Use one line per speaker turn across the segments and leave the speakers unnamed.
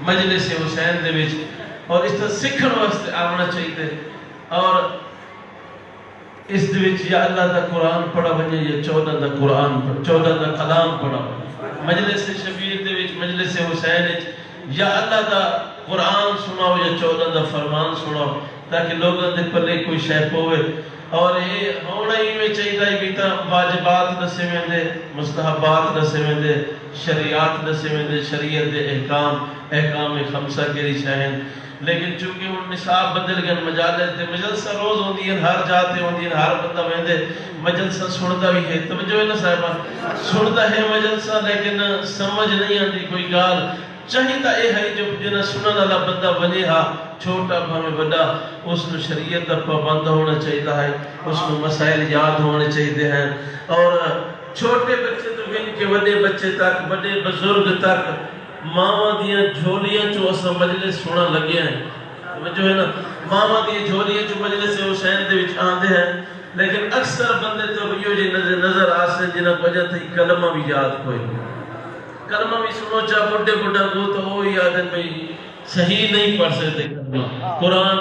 مجلس حسین دے وچ اور اس طرح سکھن واسطے آنا چاہیے اور اس دے وچ یا اللہ دا قرآن پڑھا ونجے یا 14 دا قرآن 14 دا کلام پڑھا مجلس شبیر دے وچ مجلس حسین وچ یا اللہ دا قرآن سناؤ یا 14 دا فرمان سناؤ تاکہ لوگوں دے پلے کوئی شے پوے اور یہ ہونا ہی میں چاہیے بھی تا واجبات دسے میں دے مستحبات دسے میں دے شریعات دسے میں دے شریعت دے احکام خمسہ کے شاہن لیکن چونکہ ان نصاب بدل گئے مجالس دے مجلسہ روز ہوندی ہیں ہر جاتے ہوندی ہیں ہر بندہ میں دے مجلسہ سندا بھی ہے توجہ ہے نا صاحبہ سندا ہے مجلسہ لیکن سمجھ نہیں آتی کوئی گال چاہیے اے ہے جو جنہ سنن والا بندہ بنے ہا چھوٹا بھاوے بڑا اس کو شریعت کا پابند ہونا چاہیے ہے اس کو مسائل یاد ہونے چاہیے ہیں اور چھوٹے بچے تو ان کے بڑے بچے تک بڑے بزرگ تک ماما دیاں جھولیاں چو اسا مجلس سونا لگے ہیں جو ہے نا ماما دیاں جھولیاں چو مجلس حسین دے وچ آندے ہیں لیکن اکثر بندے تو یہ جی نظر آسے جنہ وجہ تھی کلمہ بھی یاد کوئی کلمہ بھی سنو چاہ بڑے بڑا گو تو وہ یاد ہے بھئی صحیح نہیں پڑھ سکتے کلمہ قرآن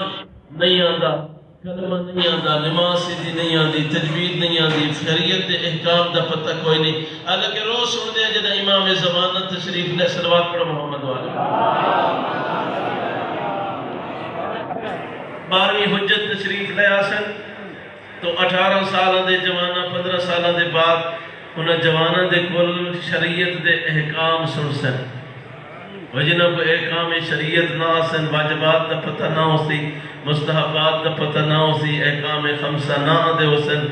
نہیں آندا کلمہ نہیں آندا نماز سیدھی نہیں آندی تجوید نہیں آندی شریعت دے احکام دا پتہ کوئی نہیں حالانکہ روز سن دے جنہ امام زمانہ تشریف لے صلوات پڑھ محمد والے 12ویں حجت تشریف لے آسن تو 18 سالہ دے جوانہ 15 سالہ دے بعد انہاں جوانہ دے کل شریعت دے احکام سن سن وجنہ کو احکام شریعت نہ آسن واجبات دا پتہ نہ ہو سی مستحبات دا پتہ نہ ہو سی احکام خمسہ نہ آدھے ہو سن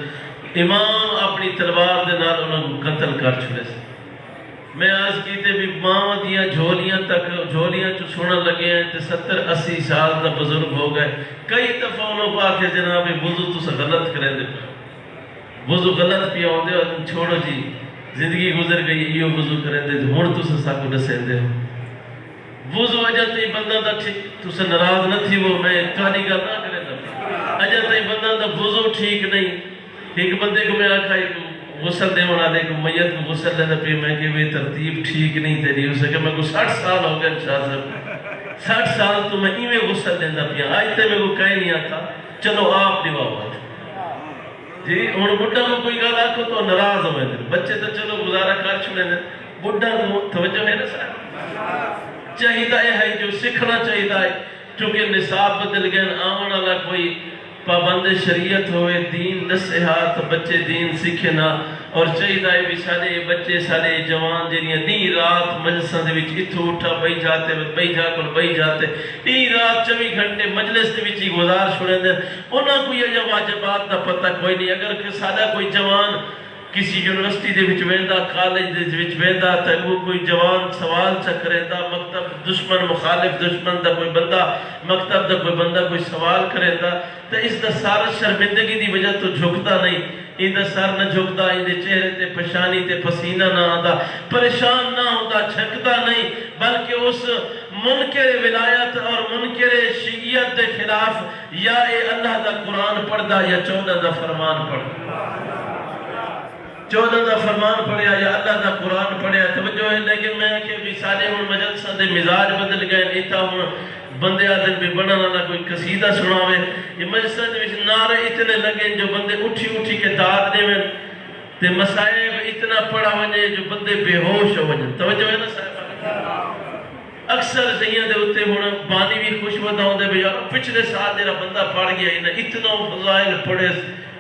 امام اپنی تلوار دے نال انہاں کو قتل کر چھوڑے سے میں آج کیتے بھی ماں دیا جھولیاں تک جھولیاں چو سونا لگے ہیں تے 70-80 سال دا بزرگ ہو گئے کئی دفعہ انہوں کو آکے جناب وضو تو سے غلط کریں دے وضو غلط پیا ہوں دے اور چھوڑو جی زندگی گزر گئی یہ وضو کریں دے ہون تو سے ساکو نسیں دے وضو اجل تی بندہ دا تو سے نراض نہ تھی وہ میں کہانی کا نہ کریں دا اجل تی بندہ دا وضو ٹھیک نہیں ایک بندے کو میں آکھا غسل دے ہونا دے کہ میت کو غسل دینا پہ میں کہ وہ ترتیب ٹھیک نہیں تیری اسے کہ میں کو 60 سال ہو گئے شاہ صاحب 60 سال تو میں ایویں غسل دینا پہ آج تے میں کو کہیں نہیں آتا چلو آپ دیوا ہوا جی ان بڑھا کو کوئی گال آکھو تو نراض ہوئے دے بچے تو چلو گزارہ کر چھوڑے دے بڑھا کو توجہ ہے نا صاحب چاہیدہ ہے جو سکھنا چاہیدہ ہے چونکہ نصاب بدل گئے آمن اللہ کوئی پابند شریعت ہوئے دین نصیحات بچے دین سیکھنا اور چاہیے بھی سارے بچے سارے جوان جنہیں نی رات مجلساں دے وچ اتھو اٹھا بئی جاتے نی رات 24 گھنٹے مجلس دے وچ ہی گزار چھوڑے دے انہاں کو یہ واجبات دا پتہ کوئی نہیں اگر سادہ کوئی جوان کسی یونیورسٹی دے وچ ویندا کالج دے وچ ویندا تے وہ کوئی جوان سوال چکریندا مکتب دشمن مخالف دشمن دا کوئی بندہ مکتب دا کوئی بندہ کوئی سوال کریندا تے اس دا سارا شرمندگی دی وجہ تو جھکتا نہیں ان دا سر نہ جھکتا ان دے چہرے تے پشانی تے پسینہ نہ آندا پریشان نہ ہوتا چھکتا نہیں بلکہ اس منکر ولایت اور منکر شیعیت دے خلاف یا اے اللہ دا قرآن پڑھدا یا 14 دا فرمان پڑھدا 14 دا فرمان پڑھیا یا اللہ دا قرآن پڑھیا توجہ ہے لیکن میں کہ بھی سارے ہون مجلسہ دے مزاج بدل گئے ایتا ہون بندے آدھن بھی بڑھنا نہ کوئی قصیدہ سناوے یہ مجلسہ دے وچ نعرے اتنے لگے جو بندے اٹھی کے داد دے میں تے مسائب اتنا پڑھا وجے جو بندے بے ہوش ہو وجے توجہ ہے نا صاحب اکثر زیاں دے ہوتے ہونا بانی بھی خوش بندہ ہوندے بھی یار پچھلے سال میرا بندہ پڑھ گیا اتنا فضائل پڑھے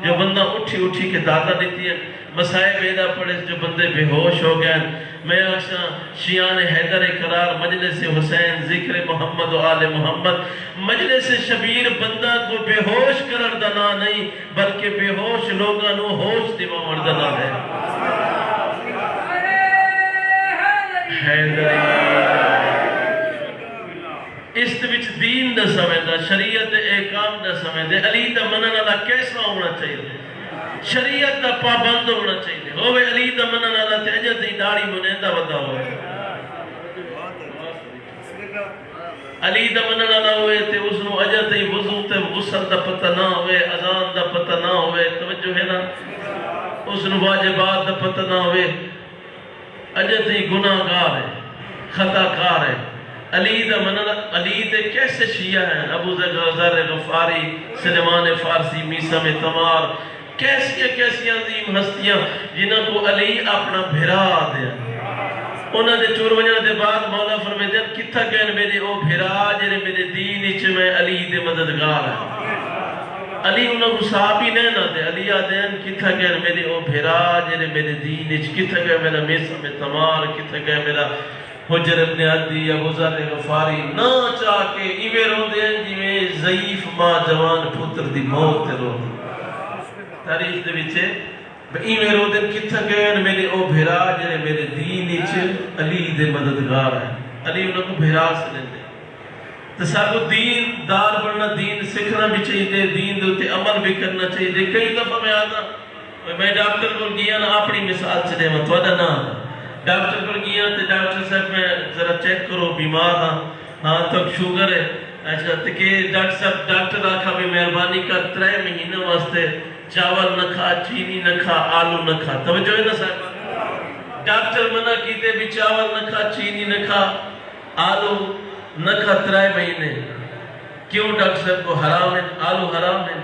جو بندہ اٹھی کے دادا دیتی ہے مسائب ایدہ پڑھے جو بندے بے ہوش ہو گئے میں آشاں شیعان حیدر قرار مجلس حسین ذکر محمد و آل محمد مجلس شبیر بندہ کو بے ہوش کرر دنا نہیں بلکہ بے ہوش لوگاں نو ہوش دیوا مردنا ہے حیدر اس وچ دین دا سمجھدا شریعت احکام دا سمجھدے علی دا منن والا کیسا ہونا چاہیے شریعت دا پابند ہونا چاہیے ہوئے علی دا منن والا تے اجے دی داڑھی منیندا بندہ ہوئے علی دا منن والا ہوئے تے اس نو اجے دی وضو تے غسل دا پتہ نہ ہوئے اذان دا پتہ نہ ہوئے توجہ ہے نا اس نو واجبات دا پتہ نہ ہوئے اجے دی گناہگار ہے خطا کار ہے علی دا مننا علی دے کیسے شیعہ ہیں؟ ابو ذر غفاری، سلیمان فارسی، میثم تمار، کیسی عظیم ہستیاں جنہاں کو علی اپنا بھرا دیا. انہاں دے چور وجہ دے بعد مولا فرمائے دے کتھا کہن میرے او بھرا جرے میرے دین اچھ میں علی دے مددگار ہے. علی انہاں کو صحابی نہیں نہ دے، علی آدین کتھا کہن میرے او بھرا جرے میرے دین اچھ، کتھا کہن میرا میثم تمار، کتھا کہن میرا حجر ابن عدی، ابو ذر غفاری. نہ چاہ کے ایویں رو دیں جی میں ضعیف ماں جوان پتر دی موت تے رو دیں. تاریخ دے وچے ایویں رو دیں کتھا کہن میرے او بھرا جڑے میرے دین اچ علی دے مددگار ہیں. علی انہوں کو بھرا سے لیں دے. تو سارے دین دار بننا، دین سکھنا بھی چاہیے، دین دوتے عمل بھی کرنا چاہیے. کئی دفعہ میں آتا میں ڈاکٹر کو گیا نا، اپنی مثال چلے میں توڑا نہ آتا ڈاکٹر پر گیا تو ڈاکٹر صاحب میں ذرا چیک کرو بیمار ہاں تک شوگر ہے. اچھا تو کہ ڈاکٹر صاحب ڈاکٹر آکھا بھی مہربانی کر 3 مہینے واسطے چاول نہ کھا، چینی نہ کھا، آلو نہ کھا. توجہ ہے نا صاحب؟ ڈاکٹر منع کیتے بھی چاول نہ کھا، چینی نہ کھا، آلو نہ کھا 3 مہینے. کیوں ڈاکٹر صاحب کو حرام ہے؟ آلو حرام ہے؟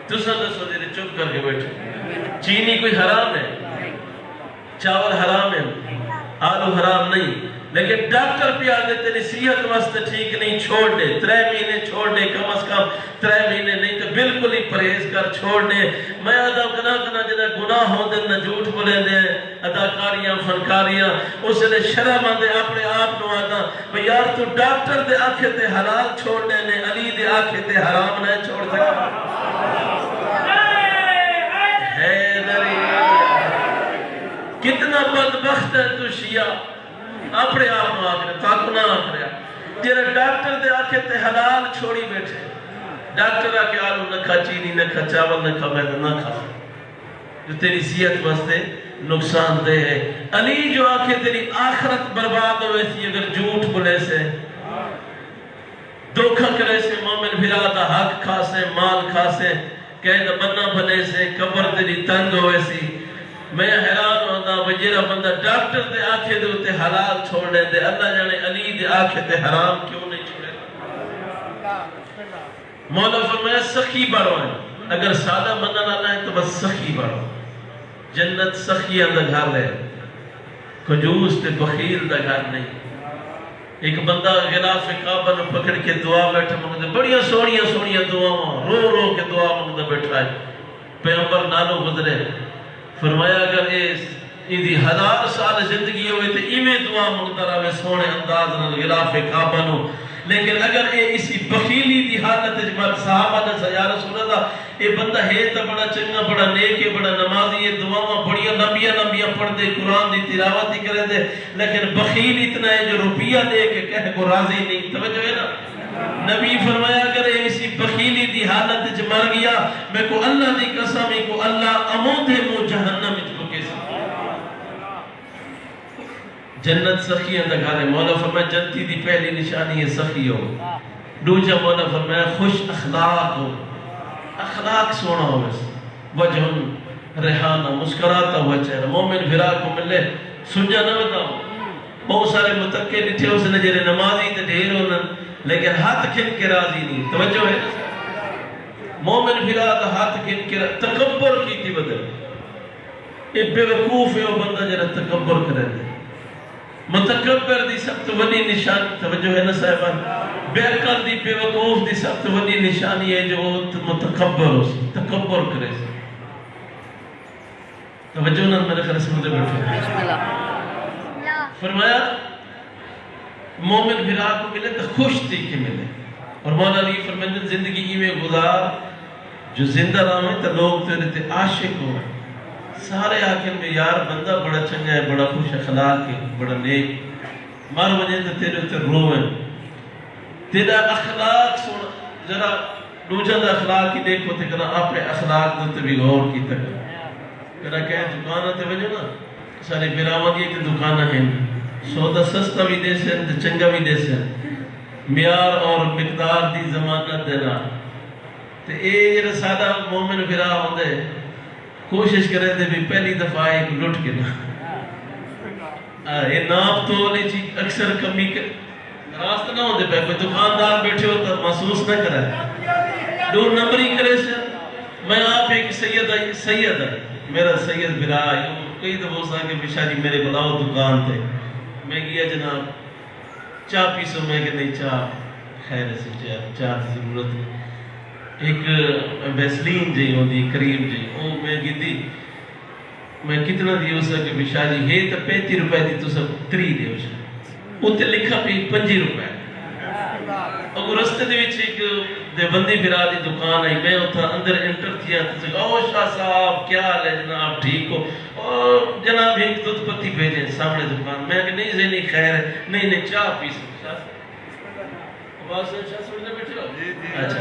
تو سو دیر چپ کر کے بیٹھو. چینی کوئی حرام ہے؟ چاول حرام ہے، آلو حرام نہیں. لیکن ڈاکٹر پہ آگے تیری صحت واسطے ٹھیک نہیں، چھوڑ دے. 3 مہینے چھوڑ دے، کم از کم 3 مہینے نہیں تو بالکل ہی پرہیز کر، چھوڑ دے. میں آدھا کنا جنہ گناہ ہوں دے نہ جھوٹ بولے دے اداکاریاں فنکاریاں اس نے شرم آدھے اپنے آپ نو آدھا بھئی یار تو ڈاکٹر دے آنکھے تے حلال چھوڑ دے نے، علی دے آنکھے تے حرام نہ چھوڑ سکتا. کتنا بدبخت ہے تو شیعہ اپنے آپ نو آکھرے تاکو نہ آکھرے جیرے ڈاکٹر دے آکھے تے حلال چھوڑی بیٹھے. ڈاکٹر آکے آلو نہ کھا، چینی نہ کھا، چاول نہ کھا، میدہ نہ کھا، جو تیری صحت واسطے نقصان دے ہے. علی جو آکھے تیری آخرت برباد ہوئے تھی اگر جھوٹ بولے سے، دھوکہ کرے سے، مومن بھرا دا حق کھا سے، مال کھا سے، کہہ دا بننا بھلے سے، قبر تیری تنگ ہوئے سی. میں حیران ہوتا وجیرہ بندہ ڈاکٹر دے آنکھے دے ہوتے حلال چھوڑ لیں دے، اللہ جانے علی دے آنکھے دے حرام کیوں نہیں چھوڑے. مولا فرمایا سخی بڑھو ہے. اگر سادہ منن اللہ ہے تو بس سخی بڑھو. جنت سخی اندر گھر ہے، کنجوس تے بخیل دا گھر نہیں. ایک بندہ غلاف کعبہ نے پکڑ کے دعا بیٹھا مانگتا، بڑیاں سونیاں دعاواں رو رو کے دعا مانگتا بیٹھا ہے. پیغمبر نالو گزرے، فرمایا اگر ایدی 1000 سال زندگی ہوئے تو ایمیں دعا مانگتا رہے سونے انداز نہ غلاف کعبہ نو. لیکن اگر اسی بخیلی دی حالت جمال صحابہ نے یا رسول اللہ یہ بندہ ہے تو بڑا چنگا، بڑا نیک ہے، بڑا نمازی ہے، دعاواں بڑیاں لمبیاں پڑھ دے، قرآن دی تلاوت ہی کرے دے، لیکن بخیل اتنا ہے جو روپیہ دے کے کہہ کو راضی نہیں. توجہ ہے نا؟ نبی فرمایا اگر اسی بخیلی دی حالت جب مر گیا میں کو اللہ دی قسم کو اللہ امودے مو جہنم کو کیسا. جنت سخی اندر گھر ہے. مولا فرمایا جنتی دی پہلی نشانی ہے سخی ہو. دوجہ مولا فرمایا خوش اخلاق ہو، اخلاق سونا ہو. بس وجہ ریحانہ مسکراتا ہوا چہرہ. مومن بھرا کو ملے سنجا نہ بتاؤ. بہت سارے متقے لٹھے اس نے جرے نمازی تے ڈھیر ہونا لیکن ہاتھ کھن کے راضی نہیں. توجہ ہے مومن بھرا دا ہاتھ کھن کے تکبر کی تھی بدل. یہ بے وقوف ہے وہ بندہ جرہ تکبر کرے دے. متکبر دی سب تو وڈی نشان توجہ ہے نا صاحبان. بے عقل دی بے وقوف دی سب تو وڈی نشانی ہے جو متکبر ہو سی، تکبر کرے سی. توجہ نہ میرے خیال سے مجھے بیٹھے فرمایا مومن بھرا کو ملے تو خوش تھی کہ ملے. اور مولا علی فرمائے زندگی میں گزار جو زندہ رہا ہے تو لوگ تیرے تے عاشق ہو. سارے آخر میں یار بندہ بڑا چنگا ہے، بڑا خوش اخلاق ہے، بڑا نیک. مار وجہ تو تیرے تے رو ہے. تیرا اخلاق سونا ذرا دوجہ دا اخلاق ہی دیکھو تے کنا اپنے اخلاق دوتے بھی غور کی تک. کنا کہیں دکانہ تے وجہ نا سارے براوان یہ کہ دکانہ ہیں سودا سستا بھی دے سے چنگا بھی دے سے معیار اور مقدار دی ضمانت دینا. تے اے جڑا سادہ مومن بھرا ہوندے کوشش کرے دے بھی پہلی دفعہ ایک لٹ کے نا یہ ناپ تو نہیں چیز اکثر کمی راست نہ ہوندے پہ کوئی دکاندار بیٹھے ہو تو محسوس نہ کرے دو نمبری کرے سے میں آپ ایک سید ہے میرا سید برا کئی دفعہ اس آگے بشاری میرے بلاؤ دکان تھے میں گیا جناب چاہ پیسو میں کہ نہیں چاہ خیر سے چاہ ضرورت نہیں ایک ویسلین جی ہوندی کریم جی او میں گی میں کتنا دی ہو سکے بشاری ہے تو 35 روپے دی تو سب 3 دے ہو سکے اتنے لکھا بھی 5 روپے اگر رستے دے وچ ایک دیوبندی بھرا دی دکان آئی میں اتھا اندر انٹر تھیا تو او شاہ صاحب کیا حال ہے جناب ٹھیک ہو اور جناب ایک دودھ پتی بھیجیں سامنے دکان میں کہ نہیں زینی خیر ہے نہیں چاہ پیس اچھا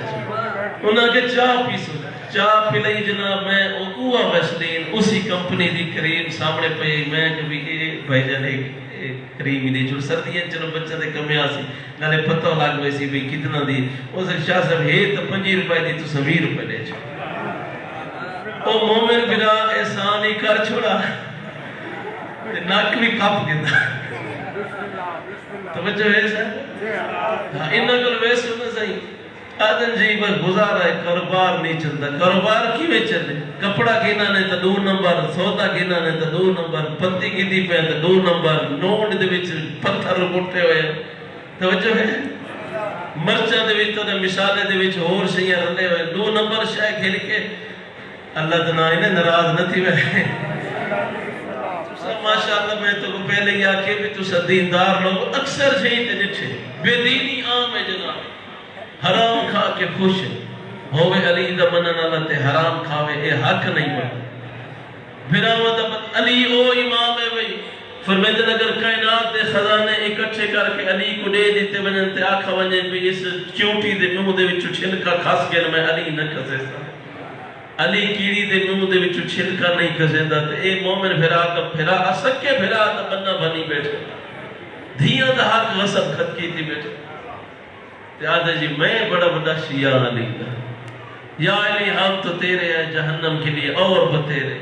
انہاں کے چاہ پیسو چاہ پلائی جناب میں اوہ ویسلین اسی کمپنی دی کریم سامنے پہ میں کبھی بھائی جان ایک کریم ہی دی جو سردیاں چلو بچہ دے کمی آسی نالے پتہ لگ ویسی بھی کتنا دی اسے شاہ صاحب ہے تو 5 روپے دی تو 20 روپے لے چھو او مومن بنا احسان ہی کر چھوڑا ناک بھی کپ گیا توجہ ہے سر انہاں کل ویسے ہونا صحیح آدن جی بس گزارا ہے کاروبار نہیں چلتا کاروبار کیویں چلے کپڑا گینا نے تو 2 نمبر سودا گینا نے تو 2 نمبر پتی گیدی پہ تو 2 نمبر نوٹ دے وچ پتھر لٹے ہوئے توجہ ہے مرچاں دے وچ تے مثالے دے وچ ہور شیاں رلے ہوئے 2 نمبر شے کھل کے اللہ تعالی نے ناراض نہ تھی میں ماشاءاللہ میں تو پہلے ہی آکھے بھی تو دیندار لوگ اکثر شہید ڈٹھے بے دینی عام ہے جناب حرام کھا کے خوش ہوئے علی دا منن اللہ تے حرام کھاوے اے حق نہیں پڑ بھراوہ دا علی او امام ہے بھئی فرمیدن اگر کائنات دے خزانے اکٹھے کر کے علی کو دے دیتے بنن تے آکھا ونجے بھی اس چونٹی دے منہ دے وچوں چھلکا کھس گیا میں علی نہ کھسے سا علی کیڑی دے منہ دے وچوں چھلکا نہیں کھسیندا تے اے مومن بھرا دا بھرا اسکے بھرا دا بننا بنی بیٹھے دھیاں دا حق غصب خط کی تھی بیٹھے یاد ہے جی میں بڑا بڑا شیعہ علی دا یا علی ہم تو تیرے ہیں جہنم کے لیے اور بتیرے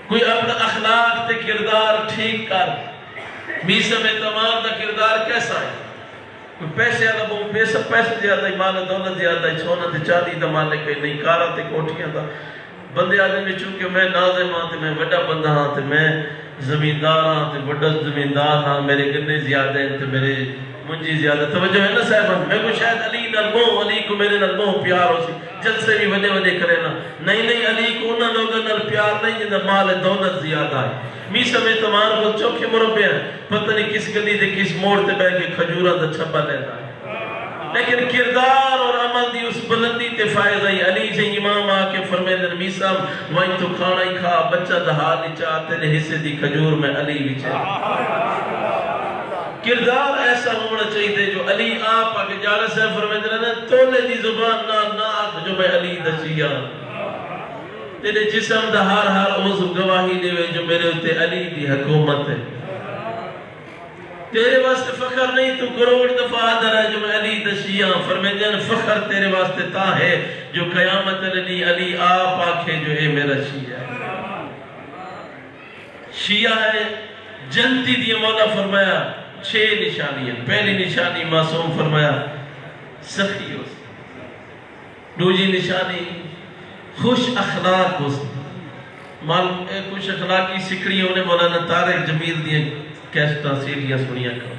کوئی اپنا اخلاق تے کردار ٹھیک کر میسا میں تمام دا کردار کیسا ہے کوئی پیسے آدھا بہت پیسے زیادہ ہے مال دولت زیادہ ہے چھونا تے چاندی دا مالک ہے نہیں کارا تے کوٹھیاں دا بندے آدھے میں چونکہ میں ناظم ہاں تے میں بڑا بندہ ہاں تے میں زمیندار ہاں تے بڑا زمیندار ہاں میرے گنے زیادہ ہیں تے میرے منجی زیادہ توجہ ہے نا صاحب میں کو شاید علی نلمو علی کو میرے نلمو پیار ہو سی جل سے بھی وڈے وڈے کرے نا نہیں علی کو انہا لوگوں نل پیار نہیں جنہا مال دولت زیادہ ہے میسا میں تمہارا کو چوکے مربے ہیں پتہ نہیں کس گلی دے کس موڑ تے بے کے کھجورہ دا چھپا لیتا ہے لیکن کردار اور عمل دی اس بلندی تے فائدہ ہی علی سے امام آکے فرمائے در میسا وہیں تو کھانا ہی کھا بچہ دہا نہیں چاہتے لے حصے دی کھجور میں علی بھی چاہتے کردار ایسا ہونا چاہیے جو علی آپ آکے جالہ سے فرمائے در تولے دی زبان ناک جو میں علی دا شیعہ تیرے جسم دا ہر عوض گواہی دے وے جو میرے ہوتے علی دی حکومت ہے تیرے واسطے فخر نہیں تو کروڑ دفعہ آدھر ہے جو میں علی دا شیعہ فرمائے جن فخر تیرے واسطے تا ہے جو قیامت علی آپ آکھے جو ہے میرا شیعہ ہے شیعہ ہے جنتی دی مولا فرمایا 6 نشانیاں پہلی نشانی معصوم فرمایا سخی ہو دوسری نشانی خوش اخلاق ہو خوش اخلاقی سکری ہونے مولانا طارق جمیل دیا کیسٹا سیریاں سنیا کر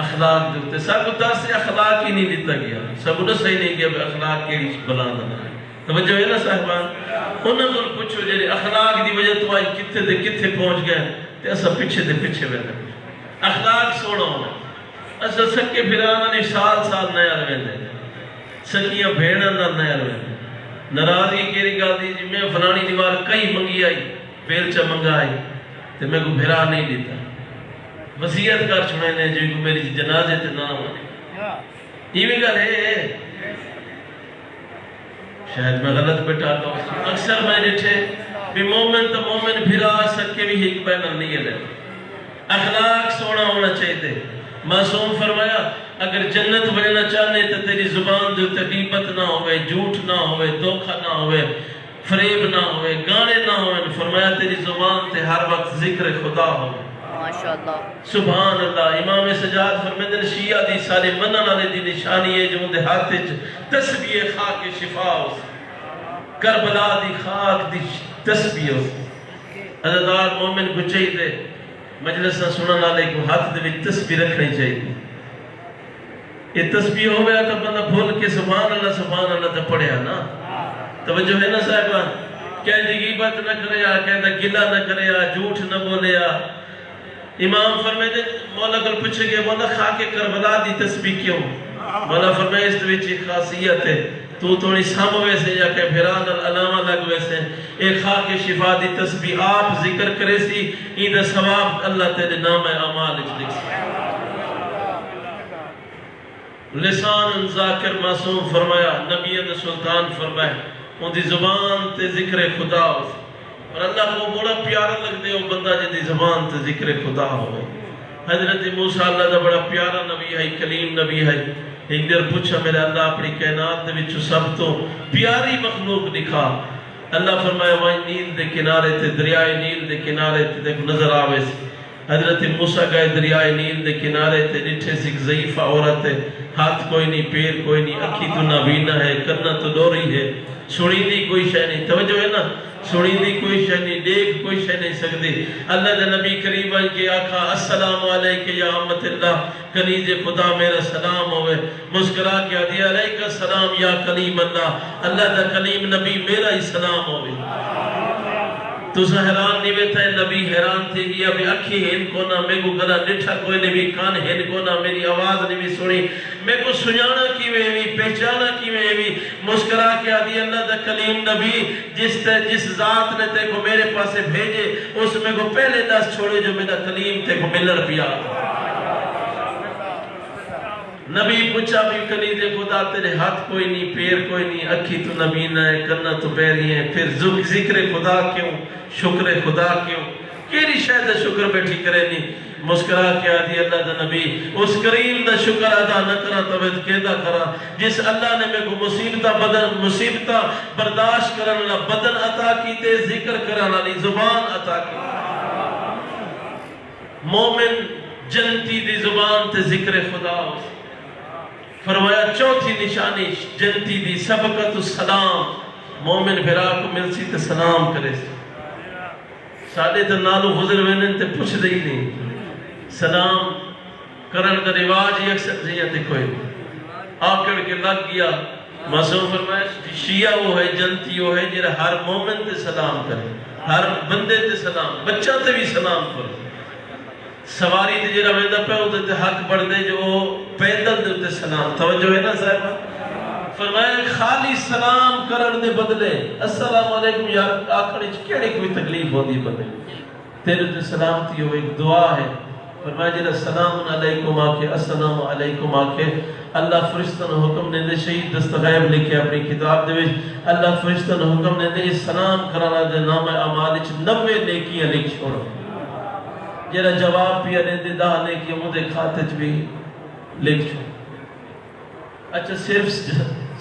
اخلاق جو سب اتار سے اخلاق ہی نہیں دیتا گیا سب انہوں صحیح نہیں گیا اخلاق کے لیے بلان دنا ہے توجہ ہے نا صاحبان انہوں نے پوچھو جیلے اخلاق دی وجہ تو آج کتھے دے کتھے پہنچ گئے تے ایسا پیچھے دے پیچھے بیٹھے اخلاق سوڑا ہونا ایسا سکے پھرانا نے سال نیا روے دے سکیاں بھیڑا نیا روے دے نرازی کیری گا دی جی میں فلانی دیوار کئی منگی آئی بیلچہ منگا آئی تے میں کو بھیرا نہیں دیتا وسیعت کر چھوڑے نے جو میری جنازے تے نام آنے یہ بھی گا ہے شاید میں غلط بیٹھاتا ہوں اکثر میں ڈٹھے بھی مومن تو مومن بھیرا سکے بھی ایک بینر نہیں ہے اخلاق سونا ہونا چاہیے معصوم فرمایا اگر جنت بننا چاہنے تو تیری زبان دے غیبت نہ ہوئے جھوٹ نہ ہوئے دھوکہ نہ ہوئے فریب نہ ہوئے گانے نہ ہوئے فرمایا تیری زبان تے ہر وقت ذکر خدا ہوئے
ماشاءاللہ
سبحان اللہ. امام سجاد فرمیندے نے شیعہ دی سارے منن والے دی نشانی ہے جو دے ہاتھ وچ تسبیح خاک شفا اس کربلا دی خاک دی تسبیح اس عزیزدار مومن کو چاہیے مجلس نہ سنن والے کو ہاتھ دے وچ تسبیح رکھنی چاہیے. یہ تسبیح ہو گیا تو بندہ بھول کے سبحان اللہ تے پڑھیا نا. توجہ ہے نا صاحبہ. کہیں دی غیبت نہ کریا, کہیں دا گلہ نہ کریا, جھوٹ نہ بولیا. امام فرمائے مولا کل پوچھے گئے مولا خاک کربلا دی تسبیح کیوں؟ مولا فرمائے اس وچ خاصیت ہے تو تھوڑی سام ویسے یا کہ پھران العلامہ لگ ویسے ایک خاک شفا دی تسبیح آپ ذکر کرے سی این ثواب اللہ تیرے نام اعمال لکھ سی. لسان ذاکر معصوم فرمایا نبی سلطان فرمائے ان دی زبان تے ذکر خدا ہوئے اور اللہ کو بڑا پیارا لگ دے وہ بندہ جن دی زبان تے ذکر خدا ہوئے. حضرت موسیٰ اللہ دا بڑا پیارا نبی ہے, کلیم نبی ہے. ایک دیر پوچھا میرے اللہ اپنی کائنات دے وچ سب تو پیاری مخلوق دکھا. اللہ فرمایا وہاں نیل دے کنارے تے دریائے نیل دے کنارے تے دیکھ نظر آوے سی. حضرت موسیٰ گئے دریائے نیل دے کنارے تے ڈٹھے سی ضعیفہ عورت ہے, ہاتھ کوئی نہیں, پیر کوئی نہیں, اکھی تو نابینا ہے, کرنا تو ڈوری ہے, سنی دی کوئی شے نہیں. توجہ ہے نا, سنی دی کوئی شے نہیں, دیکھ کوئی شے نہیں سکتی. اللہ دے نبی کریم کے آقا السلام علیکہ یا امت اللہ, کنیز خدا میرا سلام ہوئے. مسکرا کے دیا علیکہ السلام یا کلیم اللہ, اللہ دا کلیم نبی میرا ہی سلام ہوئے. تو سا حیران نہیں بیتا ہے, نبی حیران تھی گیا بھی اکھی ہن کو نہ, میں کو گلا نٹھا کوئی نہیں بھی, کان ہن کو نہ, میری آواز نہیں بھی سنی, میں کو سنانا کی میں بھی, پہچانا کی میں بھی. مسکرا کے آدھی اللہ دا کلیم نبی جس ذات نے تے کو میرے پاسے بھیجے اس میں کو پہلے دس چھوڑے جو میرا کلیم تے کو ملر پیا. نبی پوچھا بھی کنیز خدا تیرے ہاتھ کوئی نہیں, پیر کوئی نہیں, اکھی تو نبینا ہے, کرنا تو پیری ہے, پھر ذکر خدا کیوں, شکر خدا کیوں, کیری شاید شکر بیٹھی کرے نہیں. مسکرا کے آدھی اللہ دا نبی اس کریم دا شکر ادا نہ کرا تو وید کیدا کرا جس اللہ نے میں کو مصیبتہ برداشت کرنا بدن عطا کی تے ذکر کرنا لی زبان عطا کی. مومن جنتی دی زبان تے ذکر خدا اس فرمایا. چوتھی نشانی جنتی دی سبقت السلام, مومن بھرا کو مل سی تے سلام کرے سی. سادے تے نالو حضر وینن تے پوچھ دئی نہیں, سلام کرن دا رواج ہی اکثر زیادہ کوئی آکڑ کے لگ گیا. معصوم فرمایا شیعہ وہ ہے, جنتی وہ ہے جنہا ہر مومن تے سلام کرے, ہر بندے تے سلام, بچہ تے بھی سلام کرے. سواری تے جنہا ویدہ پہ ہوتے تے حق بڑھ دے جو پیدل دے تے سلام. توجہ ہے نا صاحبہ. فرمایا خالی سلام کرن دے بدلے السلام علیکم یار آکھڑے کیڑے کوئی تکلیف ہوتی بندے تیرے تے سلامتی ہو, ایک دعا ہے. فرمایا جنہا سلام علیکم آکے, السلام علیکم آکے, اللہ فرشتن حکم نے دے شہید دستغیب لکھے اپنی کتاب دے وچ, اللہ فرشتن حکم نے دے سلام کرانا دے نام اعمالچ 90 نیکیاں لکھ چھوڑا. جنہا جواب پیا نے دے دا نیکیاں مجھے کھاتج بھی لکھ چھوڑا. اچھا صرف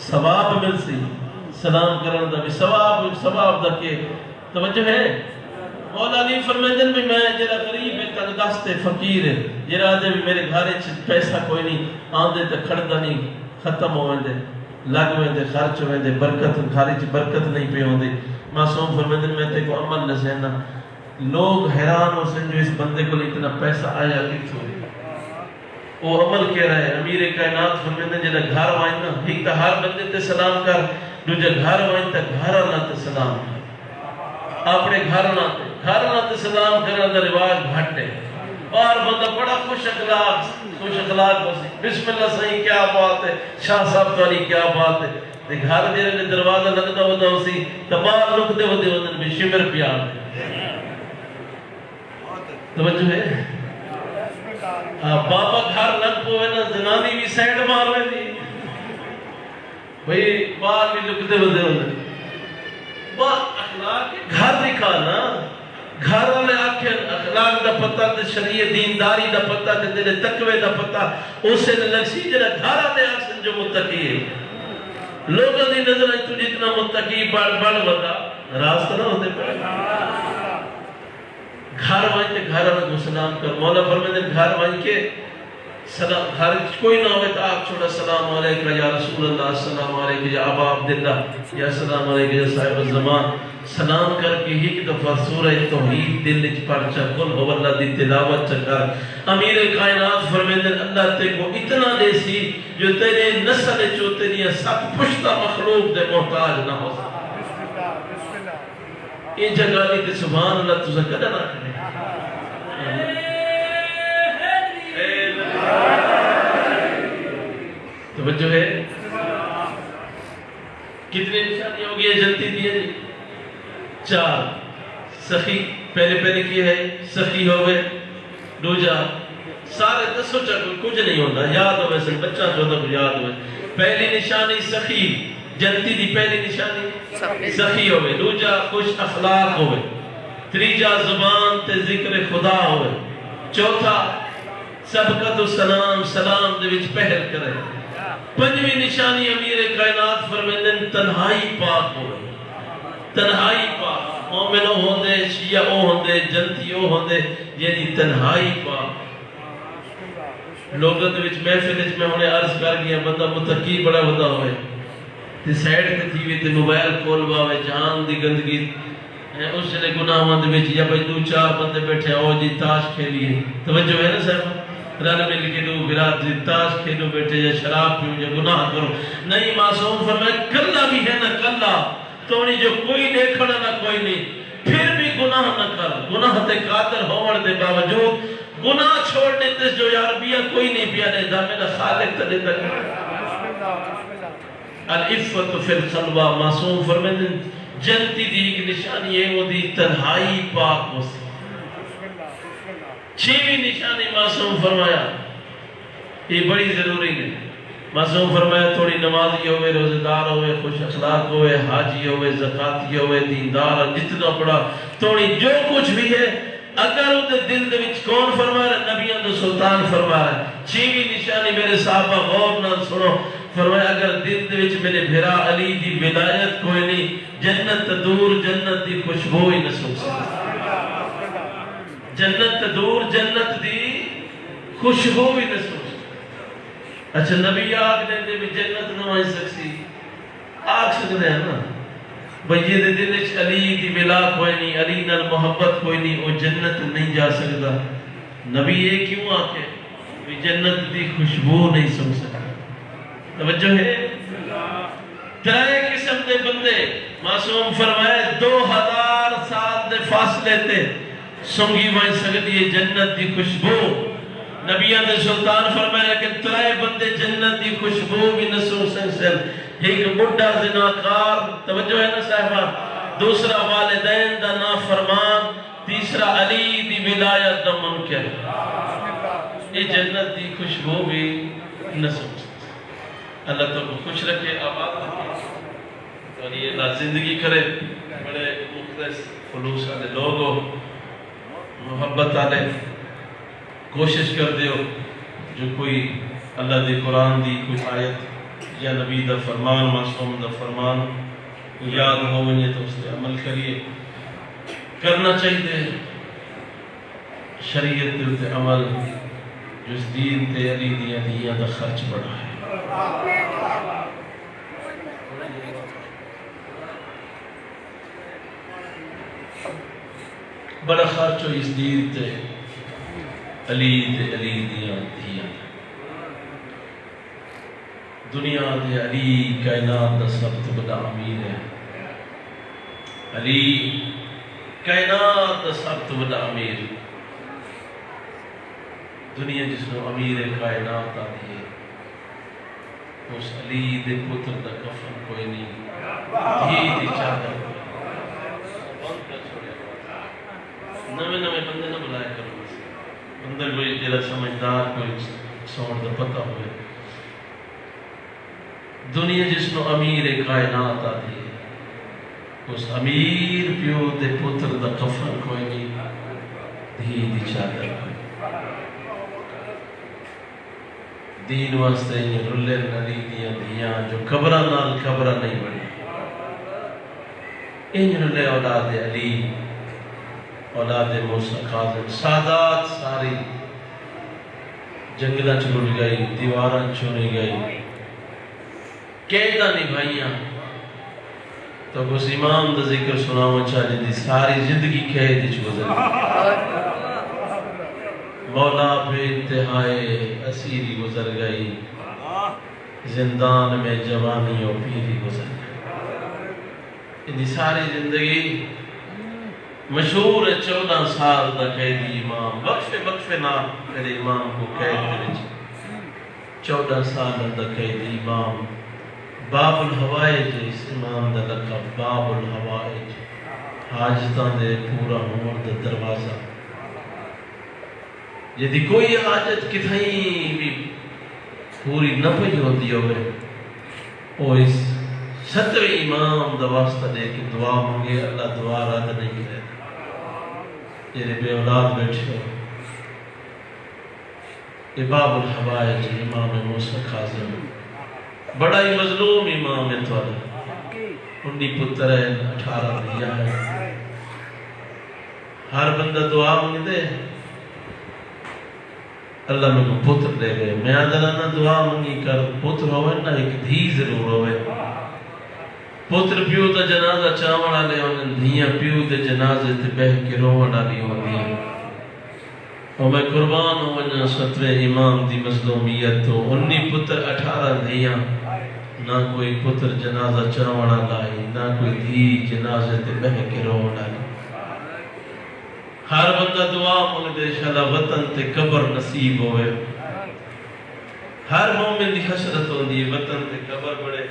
ثواب مل سی سلام کرن دا بھی ثواب دا کے توجہ ہے. مولا علی فرمیدن بھی میں جرا غریب ہے, تنگ دست فقیر ہے, جرا دے بھی میرے گھارے پیسہ کوئی نہیں, آندے تے کھڑتا نہیں, ختم ہوئے دے, لگ ہوئے دے, خرچ ہوئے دے, برکت گھارے چ برکت نہیں پہ ہوں دے. معصوم فرمیدن میں تے کو عمل نسینا, لوگ حیران ہو سن جو اس بندے کو اتنا پیسہ آیا کتوں وہ عمل کہہ رہا ہے. امیر کائنات فرمیدن جنہا گھر وائن نا, ایک تا ہر بندے تے سلام کر, دوجہ گھر وائن تا گھر اللہ تے سلام کر, اپنے گھر نہ تے سلام کرنا دا رواج گھٹ ہے. اور بندہ بڑا خوش اخلاق بسم اللہ صحیح کیا بات ہے, شاہ صاحب توالی کیا بات ہے. تے گھر جیرے نے دروازہ لگتا ہوتا ہو سی تبار لکھ دے ہوتے ہوتے بھی شمر پیار ہے. توجہ ہے بابا گھر لگ پوے نا, زنانی بھی سیڈ مار رہے دی بھئی بار بھی لکھ دے ہوتے ہوتے اخلاق گھر دکھانا. گھر والے آکھیں اخلاق دا پتہ تے شریعت دینداری دا پتہ تے تیرے تقوی دا پتہ اسے لگسی جنہا گھر والے آکھیں جو متقی ہے. لوگوں دی نظر ہے تو جتنا متقی بڑھ ودا راست نہ ہوتے پڑے. گھر وائن تے گھر والے کو سلام کر. مولا فرمائے گھر وائن کے سلام گھر کوئی نہ ہوئے تو آپ چھوڑا السلام علیکم یا رسول اللہ, السلام علیکم یا ابا عبداللہ, یا السلام علیکم یا صاحب الزمان. سلام کر کے ہی کہ دفعہ سورہ توحید دل وچ پڑھ چا, قل هو اللہ دی تلاوت چا کر. امیر کائنات فرمیندے اللہ تے کو اتنا دے سی جو تیرے نسل چو تیری سب پشتہ مخلوق دے محتاج نہ ہو سکتا. یہ جگہ لی تے سبحان اللہ تو زکر نہ کرے. توجہ ہے. کتنے نشانی ہو گئی جنتی دیئے جی؟ 4. سخی پہلے کی ہے سخی ہوئے. دوجا سارے دسو چاہ کچھ نہیں ہوتا, یاد ہوئے سن بچہ چودہ کو یاد ہوئے. پہلی نشانی سخی, جنتی دی پہلی نشانی سخی ہوئے. دوجا خوش اخلاق ہوئے. تریجا زبان تے ذکر خدا ہوئے. چوتھا سبقت و سلام, سلام دے وچ پہل کرے. پنجویں نشانی امیر کائنات فرمیندن تنہائی پاک ہوئے. تنہائی پاک, مومن ہوں دے, شیعہ ہوں دے, جنتی ہوں دے, یعنی تنہائی پاک. لوگوں دے وچ محفل وچ میں انہیں عرض کر گیا بندہ متقی بڑا ہوتا ہوئے تے سائیڈ تے تھی وی تے موبائل کھول باوے جہان دی گندگی اس نے گناہاں دے وچ یا بھائی 2-4 بندے بیٹھے او جی تاش کھیلیے. توجہ ہے نا صاحب, رل مل کے دو برات جی تاش کھیلو بیٹھے یا شراب پیو یا گناہ کرو. نہیں, معصوم فرمایا کلا بھی ہے نا کلا, تو جو کوئی دیکھنا نہ کوئی نہیں, پھر بھی گناہ نہ کر. گناہ تے قادر ہوڑ دے باوجود گناہ چھوڑنے تے جو یار بیا کوئی نہیں پیا دے دا میرا خالق تے دے العفت فی الخلوہ. معصوم فرمائے جنتی دی ایک نشانی ہے وہ دی تنہائی پاک ہو سی. 6ویں نشانی معصوم فرمایا یہ بڑی ضروری ہے. معصوم فرمایا تھوڑی نمازی ہوئے, روزدار ہوئے, خوش اخلاق ہوئے, حاجی ہوئے, زکاتی ہوئے, دیندار, جتنا بڑا تھوڑی جو کچھ بھی ہے, اگر وہ دل دے وچ کون فرما رہا ہے؟ نبیان دے سلطان فرما رہا ہے. 6ویں نشانی میرے صحابہ غور نہ سنو, فرمایا اگر دل دے وچ میرے بھرا علی دی ولایت کوئی نہیں, جنت دور جنت دی خوشبو ہی نہ سن سکتا. جنت دور جنت دی خوشبو ہی نہ سن سکتا. اچھا نبی آگ دے بھی جنت نہ آئی سکسی, آگ سکتے ہیں نا بھئی یہ دل وچ علی دی ولا کوئی نہیں, علی نال محبت کوئی نہیں, وہ جنت نہیں جا سکتا. نبی یہ کیوں آکے بھی جنت دی خوشبو نہیں سن سکتا. توجہ ہے. 3 قسم دے بندے معصوم فرمائے 2000 سال دے فاصلے تے سنگی وائن سکتی ہے جنت دی خوشبو. نبیان دے سلطان فرمایا کہ 3 بندے جنت دی خوشبو بھی نہ سن سکتے. ایک بڑھا زناکار, توجہ ہے نا صاحبہ, دوسرا والدین دا نافرمان, تیسرا علی دی ولایت دا منکر. یہ جنت دی خوشبو بھی نہ سن سکتے. اللہ تو کو خوش رکھے, آباد رکھے اور یہ اللہ زندگی کرے. بڑے مخلص خلوص والے لوگ ہو, محبت والے, کوشش کر دیو جو کوئی اللہ دی قرآن دی کوئی آیت یا نبی دا فرمان, معصوم دا فرمان یاد ہو ونجے تو اس نے عمل کریے. کرنا چاہیے شریعت دے عمل جس دین تے علی دیا دا خرچ بڑھا ہے. بڑا خرچ ہو اس دین تے علی دیا. دنیا دے علی کائنات دا سب تو بڑا امیر ہے. علی کائنات دا سب تو بڑا امیر. دنیا جس کو امیر کائنات آتی ہے, اس علی دے پتر دا کفن کوئی نہیں, دھی دی چادر نوے بندے نہ بلائے کرو. بندہ کوئی جلد سمجھدار, کوئی سوڑ دا پتہ ہوئے. دنیا جس کو امیر کائنات آتی ہے, اس امیر پیو دے پتر دا کفن کوئی نہیں, دھی دی چادر کوئی. دین واسطے یہ رلے نلی دیاں دیاں جو قبرہ نال قبرہ نہیں بڑی. ان رلے اولاد علی اولاد موسیٰ کاظم سادات ساری جنگلہ چلڑ گئی دیواراں چنی گئی قیدہ نبھائیاں تو اس امام دا ذکر سناواں چاہے دی ساری زندگی قید وچ گزر گئی مولا پہ انتہائے اسیری گزر گئی زندان میں جوانی و پیری گزر گئی یہ ساری زندگی مشہور 14 سال دا قیدی امام وقفے نہ میرے امام کو قید کرے 14 سال دا قیدی امام باب الحوائج اس امام دا لقب باب الحوائج حاجتاں دے پورا ہون دا دروازہ یدی کوئی حاجت کتھائیں بھی پوری نہ پئی ہوتی ہوئے وہ اس 7ویں امام دا واسطہ دے کہ دعا مانگے اللہ دعا رد نہیں کرے تیرے بے اولاد بیٹھے ہو یہ باب الحوائج امام موسیٰ کاظم بڑا ہی مظلوم امام ہے تو انہی پتر ہے 18 دیا ہے ہر بندہ دعا مانگ دے اللہ میں کو پتر دے گئے میں آدھرانا دعا مانگی کر پتر ہوئے نا ایک دھی ضرور ہوئے پتر پیو تا جنازہ چاوڑا لے انہیں دھیاں پیو تے جنازے تے بہ کے روڑا لی ہوندی اور میں قربان ہوں ونجا 7ویں امام دی مظلومیت تو انہی پتر 18 دھیاں نہ کوئی پتر جنازہ چاوڑا لائی نہ کوئی دھی جنازے تے بہ کے روڑا لی ہر بندہ دعا مانگ دے شالا وطن تے قبر نصیب ہوئے ہر مومن دی حسرت ہوندی ہے وطن تے قبر بڑے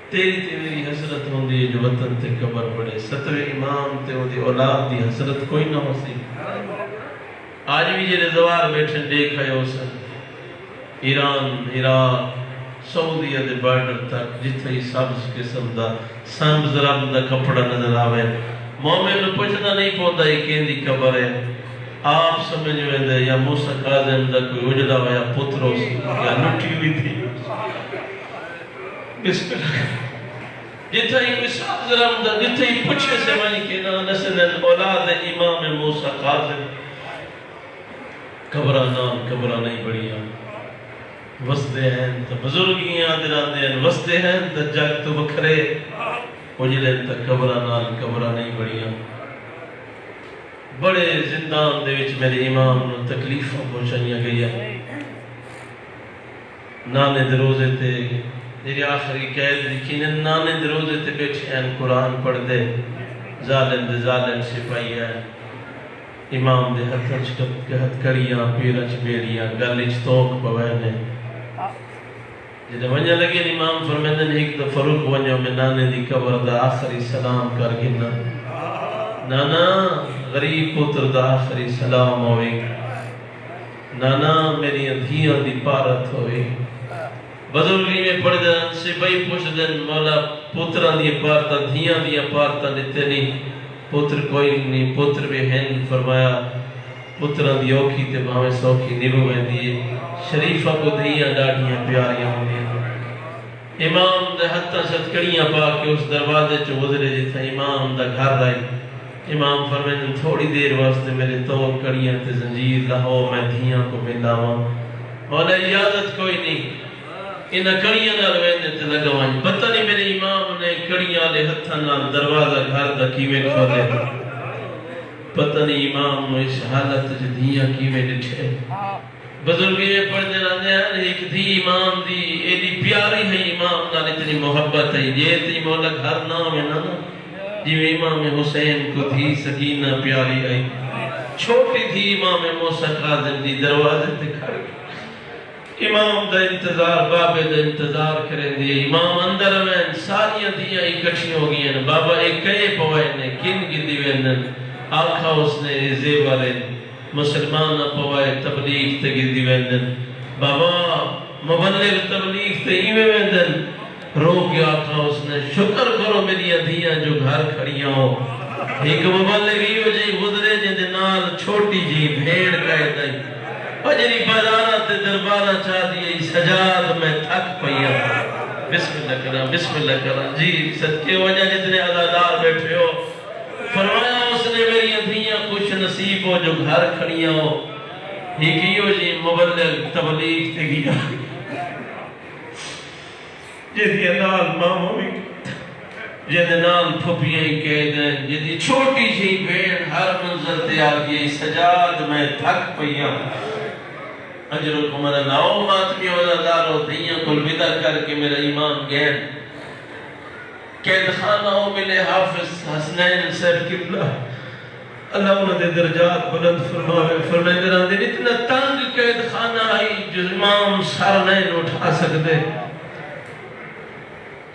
تیری میری حسرت ہوندی ہے جو وطن تے قبر بڑے 7ویں امام تے ہوندی اولاد دی حسرت کوئی نہ ہو سی آج بھی جے زوار بیٹھن دیکھا ہے اسے ایران عراق سعودیہ دے بارڈر تک جتھے ہی سبز قسم دا سنبز رب دا کپڑا نظر آوے مومن نے پوچھنا نہیں پوندا یہ کیندی قبر ہے آپ سمجھ ویندے یا موسیٰ کاظم دا کوئی اجڑا ہوا یا پتر ہو سی یا لٹی ہوئی تھی بسم اللہ جتھے ہی کوئی سبز رب دا جتھے ہی پوچھے سے مانی کہنا نسل اولاد امام موسیٰ کاظم قبرہ نام قبرہ نہیں بڑھیا وستے ہیں تو بزرگیاں دران دیں وستے ہیں تو جگ تو بکھرے اجلے تا قبرہ نال قبرہ نہیں بڑھیا بڑے زندان دے وچ میرے امام نو تکلیفوں پہنچائیاں گئی ہے نانے دروزے تے میری آخری قید لکھین نانے دروزے تے بیٹھے ہیں قرآن پڑھ دے ظالم دے ظالم سپاہی ہے امام دے ہتھ کڑیاں پیرچ بیڑیاں گلچ توک پوینے جدے ونجا لگے امام فرمیدن ایک دا فروق ونجا میں نانے دی قبر دا آخری سلام کر گنا نانا غریب پتر دا آخری سلام ہوئے نانا میری دھیاں دی پارت ہوئے بزرگی میں پڑھ دن سپاہی پوچھ دن مولا پتران دی پارتا دھیاں دی پارتا لیتے نہیں پتر کوئی نہیں پتر بھی ہیں فرمایا پتران دی اوکھی تے باہمیں سوکھی نبوے دیئے شریفہ کو دھیاں ڈاڑیاں پیاریاں ہوندی امام دے حتیٰ ستکڑیاں پا کے اس دروازے چو گزرے جتا امام دا گھر رہی امام فرمائیں تھوڑی دیر واسطے میرے تو کڑیاں تے زنجیر لہو میں دھیاں کو ملاواں مولا اجازت کوئی نہیں انہاں کڑیاں نال ویندے تے لگوائیں پتہ نہیں میرے امام نے کڑیاں لے ہتھاں نال دروازہ گھر دا کیویں کھولے پتہ نہیں امام نو اس حالت وچ دھیاں کیویں ڈٹھے بزرگی میں پڑھتے رہتے ہیں ایک تھی امام دی ایڈی پیاری ہے امام نال اتنی محبت ہے یہ تھی مولا گھر نام ہے نا جی امام حسین کو تھی سکینہ پیاری آئی چھوٹی تھی امام موسیٰ کاظم دی دروازے تے کھڑ گئی امام دا انتظار بابے دا انتظار کریں دی امام اندر میں ساریاں دیاں اکٹھی ہو گئی ہیں بابا ایک کئے پوائے نے کن کی دیویں آنکھا اس نے زیورے مسلمان پوائے تبلیغ تے گردی ویندن بابا مبلغ تبلیغ تے ایویں ویندن رو کے آقا اس نے شکر کرو میری ادھیاں جو گھر کھڑیاں ہو ایک مبلغ ایو جی گزرے جن نال چھوٹی جی بھیڑ کہے دائی اجری بازارہ تے دربارہ چاہ دیئے سجاد میں تھک پئیاں بسم اللہ کرام جی صدقے وجہ جتنے عزادار بیٹھے ہو فرمایا اس نے میری دھیاں خوش نصیب ہو جو گھر کھڑیاں ہو ہی کیو جی مبلغ تبلیغ تے گیا جدی نال ماما بھی جدی نال پھپیاں ہی کہہ دیں جدی چھوٹی جی بین ہر منزل تے آگئی سجاد میں تھک پیا اجرکم اللہ ماتمی وزادارو دھیاں کل ودا کر کے میرا ایمان گین قید خانہ ہو ملے حافظ حسنین صاحب قبلہ اللہ انہوں نے درجات بلند فرمائے فرمائے دران دے اتنا تنگ قید خانہ آئی جو امام سر نہیں اٹھا سکتے